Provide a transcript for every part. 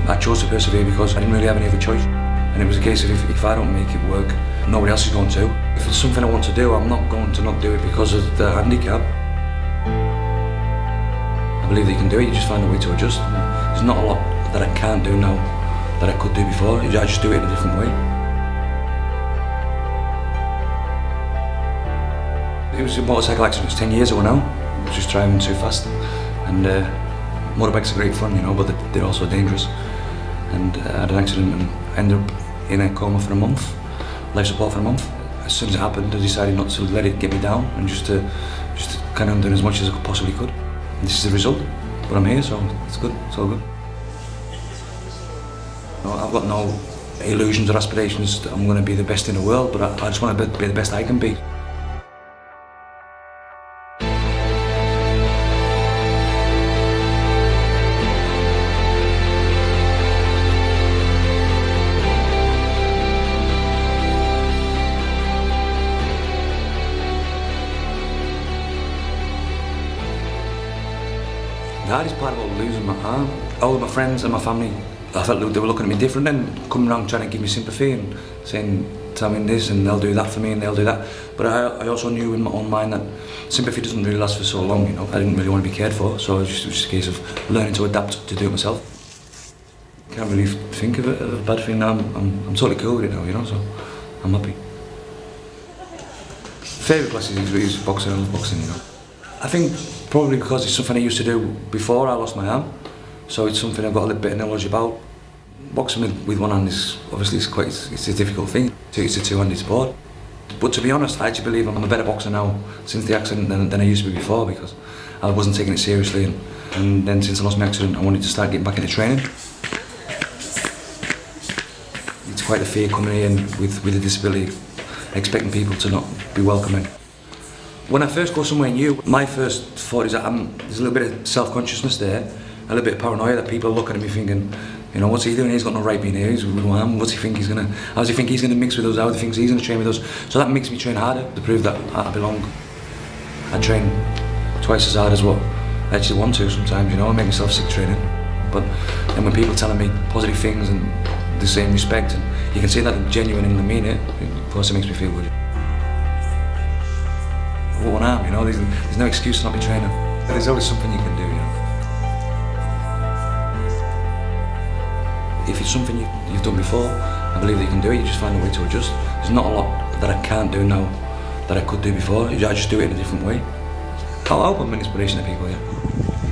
I chose to persevere because I didn't really have any other choice. And it was a case of if I don't make it work, nobody else is going to. If it's something I want to do, I'm not going to not do it because of the handicap. I believe that you can do it, you just find a way to adjust. There's not a lot that I can't do now that I could do before. I just do it in a different way. It was a motorcycle accident, it was 10 years ago now. I was just driving too fast. And motorbikes are great fun, you know, but they're also dangerous. And I had an accident and ended up in a coma for a month, life support for a month. As soon as it happened, I decided not to let it get me down and just to kind of do as much as I possibly could. And this is the result, but I'm here, so it's good, it's all good. I've got no illusions or aspirations that I'm going to be the best in the world, but I just want to be the best I can be. The hardest part about losing my arm, all of my friends and my family, I felt they were looking at me different and coming around trying to give me sympathy and saying, tell me this and they'll do that for me and they'll do that. But I also knew in my own mind that sympathy doesn't really last for so long, you know. I didn't really want to be cared for, so it was just a case of learning to adapt to do it myself. Can't really think of it as a bad thing now. I'm totally cool with it now, you know, so I'm happy. Favourite classes is boxing. I love boxing, you know. I think probably because it's something I used to do before I lost my arm, so it's something I've got a little bit of knowledge about. Boxing with one hand is obviously it's a difficult thing. It's a two-handed sport. But to be honest, I actually believe I'm a better boxer now since the accident than I used to be before, because I wasn't taking it seriously. And then since I lost my accident, I wanted to start getting back into training. It's quite a fear coming in with a disability, expecting people to not be welcoming. When I first go somewhere new, my first thought is that there's a little bit of self-consciousness there, a little bit of paranoia that people are looking at me thinking, you know, what's he doing? He's got no right being here. He's with one arm. What's he think he's gonna? How does he think he's gonna mix with us? How do he think he's gonna train with us? So that makes me train harder to prove that I belong. I train twice as hard as what I actually want to sometimes. You know, I make myself sick training. But then when people telling me positive things and the same respect, and you can see that they're genuine and they mean it, of course it makes me feel good. One arm, you know, there's no excuse to not be training. There's always something you can do, you know. If it's something you've done before, I believe that you can do it, you just find a way to adjust. There's not a lot that I can't do now that I could do before, I just do it in a different way. I hope I'm an inspiration to people, yeah.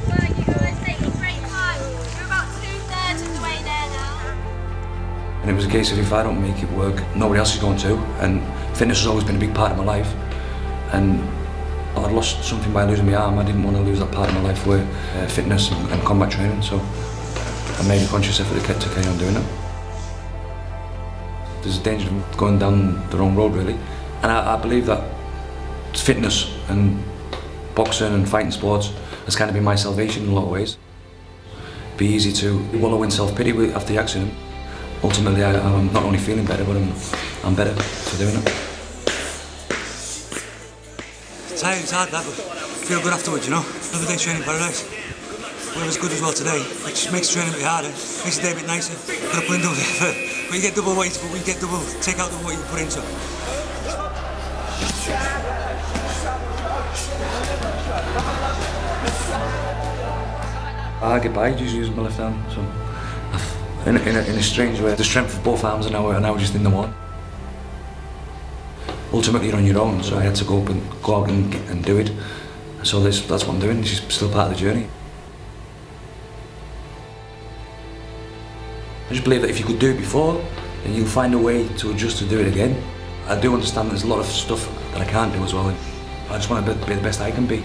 Well, you guys taking great time. You're about 2/3 of the way there now. And it was a case of if I don't make it work, nobody else is going to, and fitness has always been a big part of my life. And I'd lost something by losing my arm. I didn't want to lose that part of my life where fitness and combat training, so I made a conscious effort to carry on doing it. There's a danger of going down the wrong road, really. And I believe that fitness and boxing and fighting sports has kind of been my salvation in a lot of ways. It'd be easy to wallow in self-pity after the accident. Ultimately, I'm not only feeling better, but I'm better for doing it. It's hard that, but feel good afterwards, you know. Another day training paradise. Weather's good as well today. It just makes training a bit harder, makes the day a bit nicer. Got to put in double effort. But you get double weight, but we get double, take out the weight you put into it. I get by just using my left arm, so in a strange way, the strength of both arms are now just in the one. Ultimately, you're on your own, so I had to go out and do it. So that's what I'm doing. This is still part of the journey. I just believe that if you could do it before, then you'll find a way to adjust to do it again. I do understand there's a lot of stuff that I can't do as well. I just want to be the best I can be.